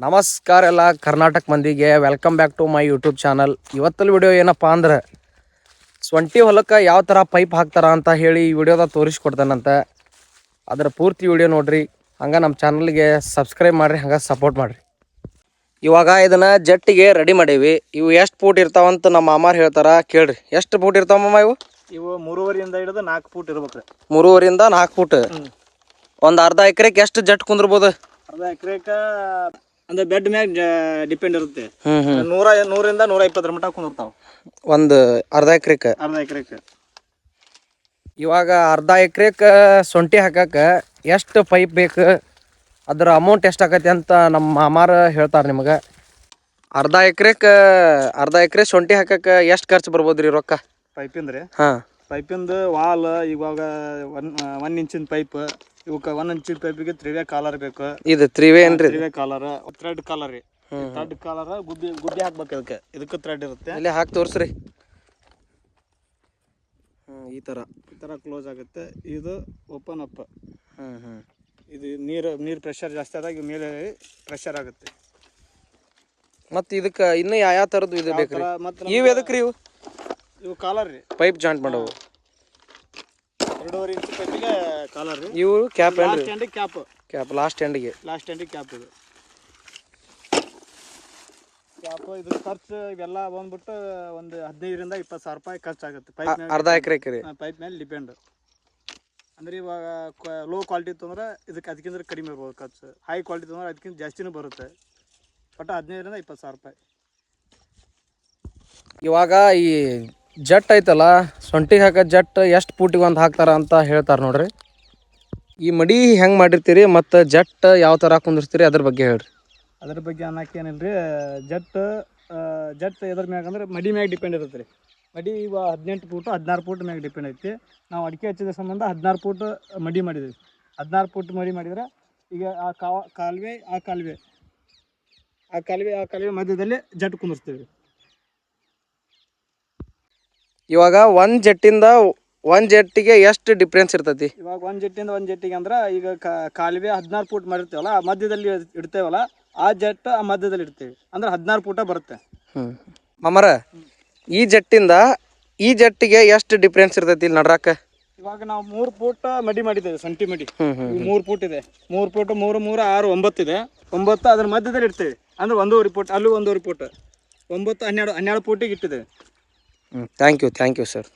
ನಮಸ್ಕಾರ ಎಲ್ಲ ಕರ್ನಾಟಕ ಮಂದಿಗೆ welcome back to my YouTube channel. ಇವತ್ತಲ್ಲಿ ವಿಡಿಯೋ ಏನಪ್ಪ ಅಂದ್ರೆ ಸ್ವಂಟಿ ಹೊಲಕ್ಕೆ ಯಾವ ಥರ ಪೈಪ್ ಹಾಕ್ತಾರ ಅಂತ ಹೇಳಿ ಈ ವಿಡಿಯೋದಾಗ ತೋರಿಸ್ಕೊಡ್ತಾನಂತ. ಅದರ ಪೂರ್ತಿ ವಿಡಿಯೋ ನೋಡ್ರಿ, ಹಂಗೆ ನಮ್ಮ ಚಾನಲ್ಗೆ ಸಬ್ಸ್ಕ್ರೈಬ್ ಮಾಡಿರಿ, ಹಂಗೆ ಸಪೋರ್ಟ್ ಮಾಡಿರಿ. ಇವಾಗ ಇದನ್ನು ಜಟ್ಟಿಗೆ ರೆಡಿ ಮಾಡೀವಿ. ಇವು ಎಷ್ಟು ಫೂಟ್ ಇರ್ತಾವಂತ ನಮ್ಮ ಮಾಮಾರು ಹೇಳ್ತಾರ, ಕೇಳ್ರಿ. ಎಷ್ಟು ಫೂಟ್ ಇರ್ತಾವಮ್ಮ ಇವು? ಇವು 3.5 ಹಿಡಿದು 4 ಫೂಟ್ ಇರ್ಬೇಕ್ರಿ. 3.5 4 ಫೂಟ್. ಒಂದು ಅರ್ಧ ಎಕರೆಗೆ ಎಷ್ಟು ಜಟ್ ಕುಂದಿರ್ಬೋದು? ಅರ್ಧ ಎಕರೆಕ ಅಂದ್ರೆ ಬೆಡ್ ಮ್ಯಾಗ ಡಿಪೆಂಡ್ ಇರುತ್ತೆ. 100ರಿಂದ 120 ಮಟ್ಟ ಕುಂದಿರ್ತಾವ ಒಂದು ಅರ್ಧ ಎಕರೆಗೆ. ಇವಾಗ ಅರ್ಧ ಎಕರೆಗೆ ಸೊಂಟಿ ಹಾಕಕ್ಕೆ ಎಷ್ಟು ಪೈಪ್ ಬೇಕು, ಅದರ ಅಮೌಂಟ್ ಎಷ್ಟು ಆಕತಿ ಅಂತ ನಮ್ಮ ಮಾಮಾರ ಹೇಳ್ತಾರೆ ನಿಮಗೆ. ಅರ್ಧ ಎಕರೆ ಸೊಂಟಿ ಹಾಕಕ್ಕೆ ಎಷ್ಟು ಖರ್ಚು ಬರ್ಬೋದು ರೀ ರೊಕ್ಕ? ಪೈಪಿಂದ್ರಿ? ಹಾಂ, ಪೈಪಿಂದು ವಾಲ್ ಇವಾಗ 1 ಇಂಚಿನ ಪೈಪ್. ಇವಕ್ಕೆ 1 ಇಂಚಿನ ಪೈಪಿಗೆ 3-ವೇ ಕಾಲರ್ ಬೇಕು. ಇದು 3-ವೇ ಏನ್ರಿ? 3-ವೇ ಕಾಲರ್, ಥ್ರೆಡ್ ಕಾಲರ್ ರೀ. ಥ್ರೆಡ್ ಕಾಲರ್ ಗುದ್ದಿ ಹಾಕ್ಬೇಕು. ಇದಕ್ಕೆ ಥ್ರೆಡ್ ಇರುತ್ತೆ. ಇಲ್ಲಿ ಹಾಕಿ ತೋರಿಸ್ರಿ. ಈ ಥರ ಕ್ಲೋಸ್ ಆಗುತ್ತೆ. ಇದು ಓಪನ್ ಅಪ್. ಇದು ನೀರು ಪ್ರೆಷರ್ ಜಾಸ್ತಿ ಆದಾಗ ಮೇಲೆ ಪ್ರೆಷರ್ ಆಗುತ್ತೆ. ಮತ್ತು ಇದಕ್ಕೆ ಇನ್ನೂ ಯಾವ ಥರದ್ದು ಇದು ಬೇಕು ರೀ? ಇವು ಎದಕ್ಕೆ ರೀ? ಇವು ಕಾಲರ್ ರೀ, ಪೈಪ್ ಜಾಯಿಂಟ್ ಮಾಡೋವು. 2.5 ಇಂಚ್ ಪೈಪಿಗೆ ಕಾಲರ್ ರೀ. ಇವು ಕ್ಯಾಪ್ ಲಾಸ್ಟ್ ಎಂಡಿಗೆ ಕ್ಯಾಪ್ ಇದು ಕ್ಯಾಪ್. ಇದು ಖರ್ಚು ಇವೆಲ್ಲ ಬಂದ್ಬಿಟ್ಟು ಒಂದು 15ರಿಂದ 20 ಸಾವಿರ ರೂಪಾಯಿ ಖರ್ಚಾಗುತ್ತೆ. ಅರ್ಧ ಎಕರೆಗೆ ರೀ. ಪೈಪ್ ಮೇಲೆ ಡಿಪೆಂಡ್. ಅಂದ್ರೆ ಇವಾಗ ಲೋ ಕ್ವಾಲಿಟಿ ತೊಂದ್ರೆ ಅದಕ್ಕಿಂತ ಕಡಿಮೆ ಇರ್ಬೋದು ಖರ್ಚು. ಹೈ ಕ್ವಾಲಿಟಿ ತೊಂದ್ರೆ ಅದಕ್ಕಿಂತ ಜಾಸ್ತಿನೂ ಬರುತ್ತೆ. ಒಟ್ಟು 15ರಿಂದ 20 ಸಾವಿರ ರೂಪಾಯಿ. ಇವಾಗ ಈ ಜಟ್ ಐತಲ್ಲ, ಸೊಂಟಿಗೆ ಹಾಕೋ ಜಟ್ ಎಷ್ಟು ಫೂಟಿಗೆ ಒಂದು ಹಾಕ್ತಾರ ಅಂತ ಹೇಳ್ತಾರೆ ನೋಡ್ರಿ. ಈ ಮಡಿ ಹೆಂಗೆ ಮಾಡಿರ್ತೀರಿ ಮತ್ತು ಜಟ್ ಯಾವ ಥರ ಕುಂದಿರ್ತೀರಿ ಅದ್ರ ಬಗ್ಗೆ ಹೇಳ್ರಿ. ಅದ್ರ ಬಗ್ಗೆ ಅನ್ನಕ್ಕೆ ಏನಿಲ್ಲ ರೀ. ಜಟ್ ಎದ್ರ ಮ್ಯಾಗ ಅಂದ್ರೆ ಮಡಿ ಮ್ಯಾಗ ಡಿಪೆಂಡ್ ಇರುತ್ತೆ ರೀ. ಮಡಿ ಇವಾಗ 18 ಫೂಟು 16 ಫೂಟ್ ಮ್ಯಾಗ ಡಿಪೆಂಡ್ ಐತಿ. ನಾವು ಅಡಿಕೆ ಹಚ್ಚಿದ ಸಂಬಂಧ 16 ಫೂಟ್ ಮಡಿ ಮಾಡಿದ್ದೀವಿ. 16 ಫೂಟ್ ಮಡಿ ಮಾಡಿದ್ರೆ ಈಗ ಆ ಕಾಲುವೆ ಮಧ್ಯದಲ್ಲಿ ಜಟ್ ಕುಂದಿರ್ತೀವಿ. ಇವಾಗ ಒಂದು ಜಟ್ಟಿಗೆ ಎಷ್ಟು ಡಿಫ್ರೆನ್ಸ್ ಇರ್ತೈತಿ? ಇವಾಗ ಒಂದು ಜಟ್ಟಿಗೆ ಅಂದ್ರೆ ಈಗ ಕಾಲುವೆ 16 ಫೂಟ್ ಮಾಡಿರ್ತೀವಲ್ಲ, ಆ ಮಧ್ಯದಲ್ಲಿ ಇಡ್ತೇವಲ್ಲ, ಆ ಜಟ್ ಆ ಮಧ್ಯದಲ್ಲಿ ಇಡ್ತೀವಿ ಅಂದ್ರೆ 16 ಫೂಟ ಬರುತ್ತೆ. ಮಾಮರ, ಈ ಜಟ್ಟಿಗೆ ಎಷ್ಟು ಡಿಫ್ರೆನ್ಸ್ ಇರ್ತೈತಿ ಇಲ್ಲಿ ನಡ್ರಾಕ? ಇವಾಗ ನಾವು 3 ಫೂಟ್ ಮಡಿ ಮಾಡಿದ್ದೇವೆ, ಸಂಟಿ ಮಡಿ. 3 ಫೂಟ್ ಇದೆ. 3 ಫೂಟ್ 3 3 6 9 ಇದೆ. 9 ಅದ್ರ ಮಧ್ಯದಲ್ಲಿ ಇಡ್ತೇವೆ ಅಂದ್ರೆ 1.5 ಫೂಟ್, ಅಲ್ಲೂ 1.5 ಫೂಟ್. 9 12 ಫೂಟಿಗೆ ಇಟ್ಟಿದ್ದೇವೆ. Thank you sir.